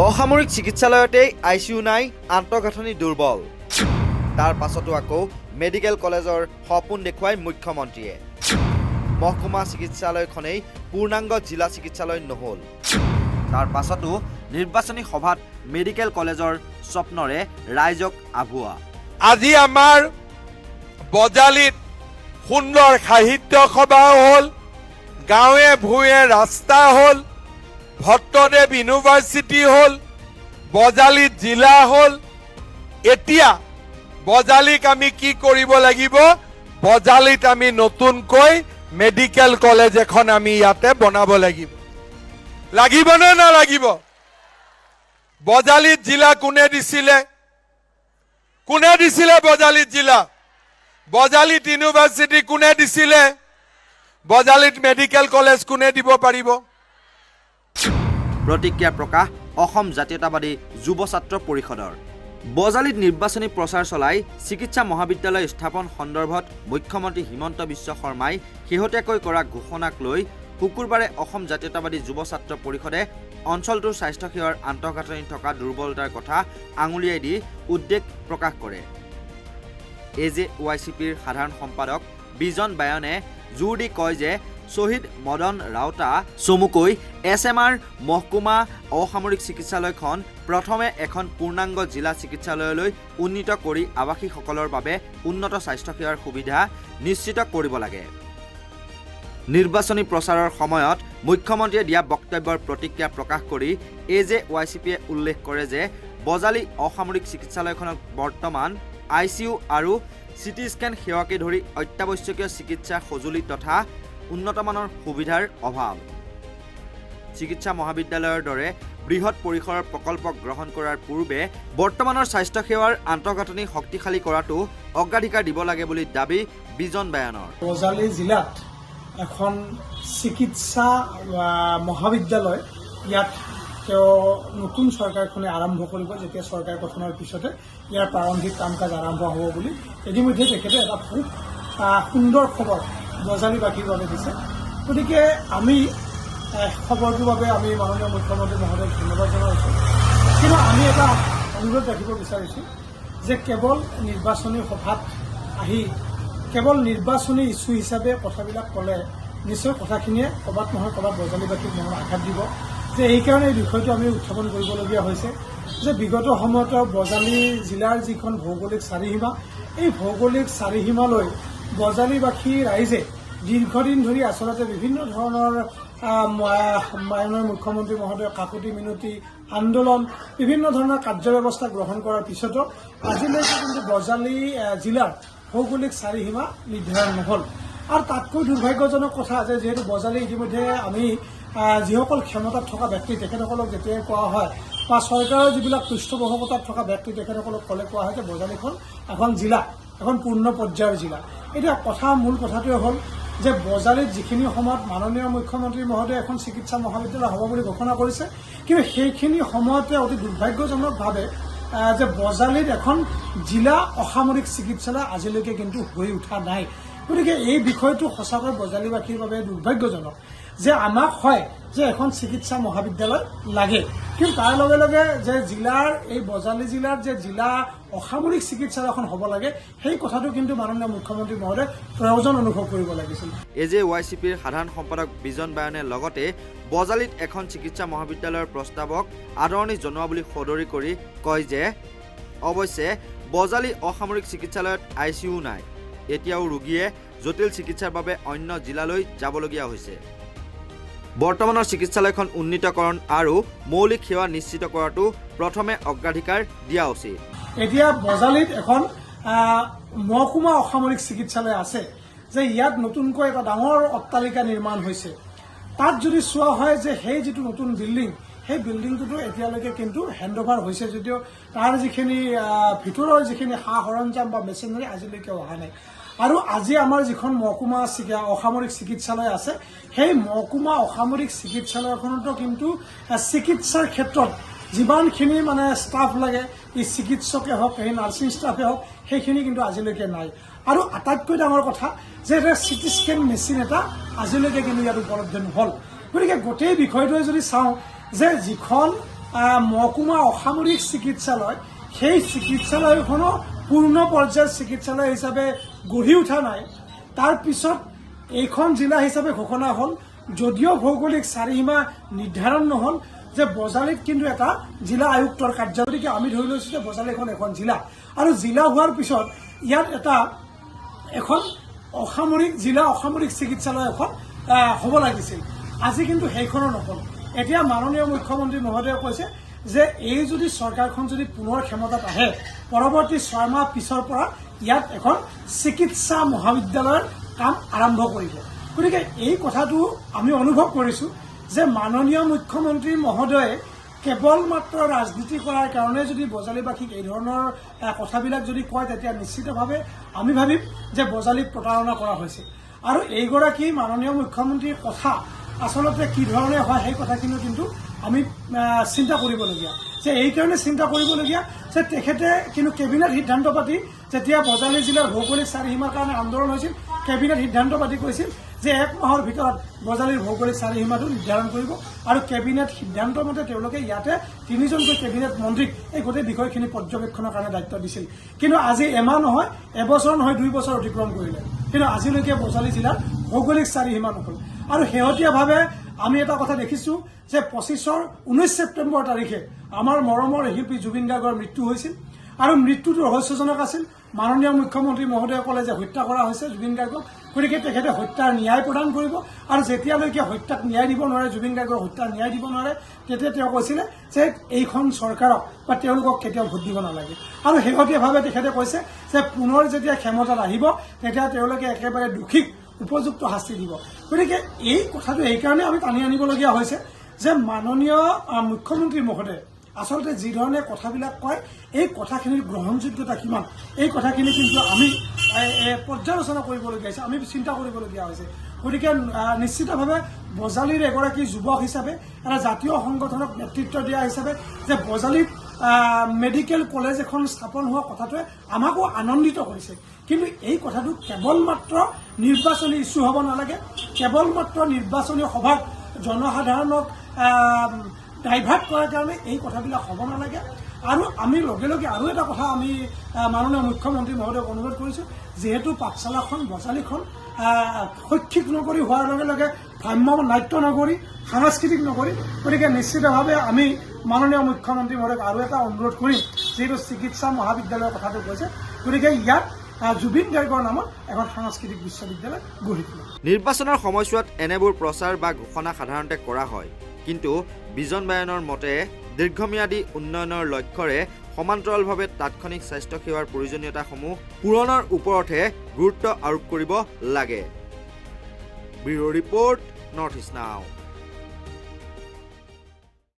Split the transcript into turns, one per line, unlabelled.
অসামৰিক চিকিৎসালয়তেই আইচিইউ নাই, আন্তঃগাঁথনি দুৰ্বল। তাৰ পাছতো আকৌ মেডিকেল কলেজৰ সপোন দেখুৱাই মুখ্যমন্ত্ৰীয়ে। মহকুমা চিকিৎসালয়খনেই পূৰ্ণাংগ জিলা চিকিৎসালয় নহ'ল। তাৰ পাছতো নিৰ্বাচনী সভাত মেডিকেল কলেজৰ স্বপ্নৰে ৰাইজক আভুৱা।
আজি আমাৰ বজালিত সুন্দৰ সাহিত্য সভা হ'ল, গাঁৱে ভূঞে ৰাস্তা হ'ল, ভট্টদেৱ ইউনিভাৰ্চিটি হ'ল, বজালিত জিলা হ'ল। এতিয়া বজালিক আমি কি কৰিব লাগিব? বজালিত আমি নতুনকৈ মেডিকেল কলেজ এখন আমি ইয়াতে বনাব লাগিব। লাগিব নে নালাগিব? বজালিত জিলা কোনে দিছিলে? কোনে দিছিলে বজালিত জিলা? বজালিত ইউনিভাৰ্চিটি কোনে দিছিলে? বজালিত মেডিকেল কলেজ কোনে দিব পাৰিব?
প্ৰতিক্ৰিয়া প্ৰকাশ অসম জাতীয়তাবাদী যুৱ ছাত্ৰ পৰিষদৰ। বজালিত নিৰ্বাচনী প্ৰচাৰ চলাই চিকিৎসা মহাবিদ্যালয় স্থাপন সন্দৰ্ভত মুখ্যমন্ত্ৰী হিমন্ত বিশ্ব শৰ্মাই শেহতীয়াকৈ কৰা ঘোষণাক লৈ শুকুৰবাৰে অসম জাতীয়তাবাদী যুৱ ছাত্ৰ পৰিষদে অঞ্চলটোৰ স্বাস্থ্যসেৱাৰ আন্তঃগাঁথনি থকা দুৰ্বলতাৰ কথা আঙুলিয়াই দি উদ্বেগ প্ৰকাশ কৰে। AJYCPৰ সাধাৰণ সম্পাদক বিজন বায়নে জোৰ দি কয় যে শ্বহীদ মদন ৰাউতা চমুকৈ SMR মহকুমা অসামৰিক চিকিৎসালয়খন প্ৰথমে এখন পূৰ্ণাংগ জিলা চিকিৎসালয়লৈ উন্নীত কৰি আৱাসীসকলৰ বাবে উন্নত স্বাস্থ্যসেৱাৰ সুবিধা নিশ্চিত কৰিব লাগে। নিৰ্বাচনী প্ৰচাৰৰ সময়ত মুখ্যমন্ত্ৰীয়ে দিয়া বক্তব্যৰ প্ৰতিক্ৰিয়া প্ৰকাশ কৰি AJYCPয়ে উল্লেখ কৰে যে বজালি অসামৰিক চিকিৎসালয়খনত বৰ্তমান ICU আৰু CT স্কেন সেৱাকে ধৰি অত্যাৱশ্যকীয় চিকিৎসা সঁজুলি তথা উন্নতমানৰ সুবিধাৰ অভাৱ। চিকিৎসা মহাবিদ্যালয়ৰ দৰে বৃহৎ পৰিসৰৰ প্ৰকল্প গ্ৰহণ কৰাৰ পূৰ্বে বৰ্তমানৰ স্বাস্থ্যসেৱাৰ আন্তঃগাঁথনি শক্তিশালী কৰাটো অগ্ৰাধিকাৰ দিব লাগে বুলি দাবী বিজন বায়নৰ।
বজালি জিলাত এখন চিকিৎসা মহাবিদ্যালয় ইয়াত নতুন চৰকাৰখনে আৰম্ভ কৰিব। যেতিয়া চৰকাৰ গঠনৰ পিছতে ইয়াৰ প্ৰাৰম্ভিক কাম কাজ আৰম্ভ হ'ব বুলি ইতিমধ্যে তেখেতে এটা খুব সুন্দৰ খবৰ বজালিবাসীৰ বাবে দিছে। গতিকে আমি খবৰটোৰ বাবে আমি মাননীয় মুখ্যমন্ত্ৰী মহোদয়ক ধন্যবাদ জনাইছোঁ। কিন্তু আমি এটা অনুৰোধ ৰাখিব বিচাৰিছোঁ যে কেৱল নিৰ্বাচনী সভাত আহি কেৱল নিৰ্বাচনী ইছ্যু হিচাপে কথাবিলাক ক'লে নিশ্চয় কথাখিনিয়ে ক'ৰবাত নহয় ক'ৰবাত বজালিবাসীক মনত আঘাত দিব। যে এইকাৰণে এই বিষয়টো আমি উত্থাপন কৰিবলগীয়া হৈছে যে বিগত সময়ত বজালি জিলাৰ যিখন ভৌগোলিক চাৰিসীমা, এই ভৌগোলিক চাৰিসীমালৈ বজালিবাসী ৰাইজে দীৰ্ঘদিন ধৰি আচলতে বিভিন্ন ধৰণৰ মাননীয় মুখ্যমন্ত্ৰী মহোদয়ৰ কাকতি মিনতি আন্দোলন বিভিন্ন ধৰণৰ কাৰ্যব্যৱস্থা গ্ৰহণ কৰাৰ পিছতো আজিলৈকে কিন্তু বজালি জিলাৰ ভৌগোলিক চাৰিসীমা নিৰ্ধাৰণ নহ'ল। আৰু তাতকৈ দুৰ্ভাগ্যজনক কথা যে যিহেতু বজালি ইতিমধ্যে আমি যিসকল ক্ষমতাত থকা ব্যক্তি তেখেতসকলক যেতিয়াই কোৱা হয় বা চৰকাৰৰ যিবিলাক পৃষ্ঠপোষকতাত থকা ব্যক্তি তেখেতসকলক ক'লে কোৱা হয় যে বজালিখন এখন জিলা, এখন পূৰ্ণ পৰ্যায়ৰ জিলা। এতিয়া মূল কথাটোৱে হ'ল যে বজালিত যিখিনি সময়ত মাননীয় মুখ্যমন্ত্ৰী মহোদয়ে এখন চিকিৎসা মহাবিদ্যালয় হ'ব বুলি ঘোষণা কৰিছে, কিন্তু সেইখিনি সময়তে অতি দুৰ্ভাগ্যজনকভাৱে যে বজালিত এখন জিলা অসামৰিক চিকিৎসালয় আজিলৈকে কিন্তু হৈ উঠা নাই। গতিকে এই বিষয়টো সঁচাকৈ বজালিবাসীৰ বাবে দুৰ্ভাগ্যজনক যে আমাক হয় যে এখন চিকিৎসা মহাবিদ্যালয় লাগে, কিন্তু তাৰ লগে লগে যে জিলাৰ এই বজালি জিলাৰ যে জিলা অসামৰিক চিকিৎসালয় এখন হ'ব লাগে সেই কথাটো কিন্তু মাননীয় মুখ্যমন্ত্ৰী মহোদয়ে প্ৰয়োজন অনুভৱ কৰিব লাগিছিল।
AJYCPৰ সাধাৰণ সম্পাদক বিজন বায়নে লগতে বজালিত এখন চিকিৎসা মহাবিদ্যালয়ৰ প্ৰস্তাৱক আদৰণি জনোৱা বুলি সদৰি কৰি কয় যে অৱশ্যে বজালি অসামৰিক চিকিৎসালয়ত ICU নাই। এতিয়াও ৰোগীয়ে জটিল চিকিৎসাৰ বাবে অন্য জিলালৈ যাবলগীয়া হৈছে। বৰ্তমানৰ চিকিৎসালয়খন উন্নীতকৰণ আৰু মৌলিক সেৱা নিশ্চিত কৰাটো প্ৰথমে অগ্ৰাধিকাৰ দিয়া উচিত।
এতিয়া বজালিত এখন মহকুমা অসামৰিক চিকিৎসালয় আছে যে ইয়াত নতুনকৈ এটা ডাঙৰ অট্টালিকা নিৰ্মাণ হৈছে। তাত যদি চোৱা হয় যে সেই যিটো নতুন বিল্ডিং সেই বিল্ডিংটোতো এতিয়ালৈকে কিন্তু হেণ্ডঅভাৰ হৈছে যদিও তাৰ যিখিনি ভিতৰৰ যিখিনি সা সৰঞ্জাম বা মেচিনাৰী আজিলৈকে অহা নাই। আৰু আজি আমাৰ যিখন মহকুমা অসামৰিক চিকিৎসালয় আছে সেই মহকুমা অসামৰিক চিকিৎসালয়খনতো কিন্তু চিকিৎসাৰ ক্ষেত্ৰত যিমানখিনি মানে ষ্টাফ লাগে, এই চিকিৎসকে হওক এই নাৰ্ছিং ষ্টাফে হওক সেইখিনি কিন্তু আজিলৈকে নাই। আৰু আটাইতকৈ ডাঙৰ কথা যে এটা CT স্কেন মেচিন এটা আজিলৈকে কিন্তু ইয়াত উপলব্ধ নহ'ল। গতিকে গোটেই বিষয়টোৱে যদি চাওঁ যে যিখন মহকুমা অসামৰিক চিকিৎসালয়, সেই চিকিৎসালয়খনো পূৰ্ণ পৰ্যায়ৰ চিকিৎসালয় হিচাপে গঢ়ি উঠা নাই। তাৰ পিছত এইখন জিলা হিচাপে ঘোষণা হ'ল, যদিও ভৌগোলিক চাৰিসীমা নিৰ্ধাৰণ নহ'ল, যে বজালীত কিন্তু এটা জিলা আয়ুক্তৰ কাৰ্যালয়কে আমি ধৰি লৈছোঁ যে বজালীখন এখন জিলা, আৰু জিলা হোৱাৰ পিছত ইয়াত এখন অসামৰিক জিলা অসামৰিক চিকিৎসালয় এখন হ'ব লাগিছিল। আজি কিন্তু সেইখনো নহ'ল। এতিয়া মাননীয় মুখ্যমন্ত্ৰী মহোদয়ে কৈছে যে এই যদি চৰকাৰখন যদি পুনৰ ক্ষমতাত আহে, পৰৱৰ্তী 6 মাহ পিছৰ পৰা ইয়াত এখন চিকিৎসা মহাবিদ্যালয়ৰ কাম আৰম্ভ কৰিব। গতিকে এই কথাটো আমি অনুভৱ কৰিছোঁ যে মাননীয় মুখ্যমন্ত্ৰী মহোদয়ে কেৱল মাত্ৰ ৰাজনীতি কৰাৰ কাৰণে যদি বজালীবাসীক এই ধৰণৰ কথাবিলাক যদি কয়, তেতিয়া নিশ্চিতভাৱে আমি ভাবিম যে বজালীক প্ৰতাৰণা কৰা হৈছে। আৰু এইগৰাকী মাননীয় মুখ্যমন্ত্ৰীৰ কথা আচলতে কি ধৰণে হয় সেই কথাখিনি কিন্তু আমি চিন্তা কৰিবলগীয়া, যে এইকাৰণে চিন্তা কৰিবলগীয়া যে তেখেতে কিন্তু কেবিনেট সিদ্ধান্ত পাতি, যেতিয়া বজালী জিলাৰ ভৌগোলিক চাৰিসীমাৰ কাৰণে আন্দোলন হৈছিল, কেবিনেট সিদ্ধান্ত পাতি কৈছিল যে 1 মাহৰ ভিতৰত বজালীৰ ভৌগোলিক চাৰিসীমাটো নিৰ্ধাৰণ কৰিব, আৰু কেবিনেট সিদ্ধান্ত মতে তেওঁলোকে ইয়াতে 3জনকৈ কেবিনেট মন্ত্ৰীক এই গোটেই বিষয়খিনি পৰ্যবেক্ষণৰ কাৰণে দায়িত্ব দিছিল। কিন্তু আজি এমাহ নহয়, এবছৰ নহয়, 2 বছৰ অতিক্ৰম কৰিলে, কিন্তু আজিলৈকে বজালী জিলাৰ ভৌগোলিক চাৰিসীমা নহ'ল। আৰু শেহতীয়াভাৱে আমি এটা কথা দেখিছোঁ যে 19 ছেপ্টেম্বৰ তাৰিখে আমাৰ মৰমৰ শিল্পী জুবিন গাৰ্গৰ মৃত্যু হৈছিল, আৰু মৃত্যুটো ৰহস্যজনক আছিল। মাননীয় মুখ্যমন্ত্ৰী মহোদয়ে ক'লে যে হত্যা কৰা হৈছে জুবিন গাৰ্গক, গতিকে তেখেতে হত্যাৰ ন্যায় প্ৰদান কৰিব, আৰু যেতিয়ালৈকে হত্যাক ন্যায় দিব নোৱাৰে, জুবিন গাৰ্গৰ হত্যাৰ ন্যায় দিব নোৱাৰে, তেতিয়া তেওঁ কৈছিলে যে এইখন চৰকাৰক বা তেওঁলোকক কেতিয়াও ভোট দিব নালাগে। আৰু শেহতীয়াভাৱে তেখেতে কৈছে যে পুনৰ যেতিয়া ক্ষমতাত আহিব, তেতিয়া তেওঁলোকে একেবাৰে দোষীক উপযুক্ত শাস্তি দিব। গতিকে এই কথাটো এইকাৰণে আমি টানি আনিবলগীয়া হৈছে যে মাননীয় মুখ্যমন্ত্ৰী মহোদয়ে আচলতে যি ধৰণে কথাবিলাক কয়, এই কথাখিনিৰ গ্ৰহণযোগ্যতা কিমান, এই কথাখিনি কিন্তু আমি পৰ্যালোচনা কৰিবলগীয়া হৈছে, আমি চিন্তা কৰিবলগীয়া হৈছে। গতিকে নিশ্চিতভাৱে বজালীৰ এগৰাকী যুৱক হিচাপে, এটা জাতীয় সংগঠনক নেতৃত্ব দিয়া হিচাপে যে বজালীত মেডিকেল কলেজ এখন স্থাপন হোৱা কথাটোৱে আমাকো আনন্দিত কৰিছে। কিন্তু এই কথাটো কেৱল মাত্ৰ নিৰ্বাচনী ইছ্যু হ'ব নালাগে, কেৱল মাত্ৰ নিৰ্বাচনী সভাত জনসাধাৰণক ডাইভাৰ্ট কৰাৰ কাৰণে এই কথাবিলাক হ'ব নালাগে। আৰু আমি লগে লগে আৰু এটা কথা আমি মাননীয় মুখ্যমন্ত্ৰী মহোদয়ক অনুৰোধ কৰিছোঁ, যিহেতু পাঠশালাখন বজালীখন শৈক্ষিক নগৰী হোৱাৰ লগে লগে ভ্ৰাম্য নাট্য নগৰী, সাংস্কৃতিক নগৰী, গতিকে নিশ্চিতভাৱে আমি মাননীয় মুখ্যমন্ত্ৰী মহোদয়ক আৰু এটা অনুৰোধ কৰিম, যিহেতু চিকিৎসা মহাবিদ্যালয়ৰ কথাটো কৈছে, গতিকে ইয়াত জুবিন গাৰ্গৰ নামত এখন সাংস্কৃতিক বিশ্ববিদ্যালয় গঢ়ি তোলা।
নিৰ্বাচনৰ সময়ছোৱাত এনেবোৰ প্ৰচাৰ বা ঘোষণা সাধাৰণতে কৰা হয়, কিন্তু বিজন বায়নৰ মতে দীৰ্ঘম্যাদী উন্নয়নৰ লক্ষ্যৰে সমান্তৰালভাৱে তাৎক্ষণিক স্বাস্থ্য সেৱাৰ প্ৰয়োজনীয়তাসমূহ পূৰণৰ ওপৰতহে গুৰুত্ব আৰোপ কৰিব লাগে। ব্যুৰ' ৰিপৰ্ট, নৰ্থ ইষ্ট নাও।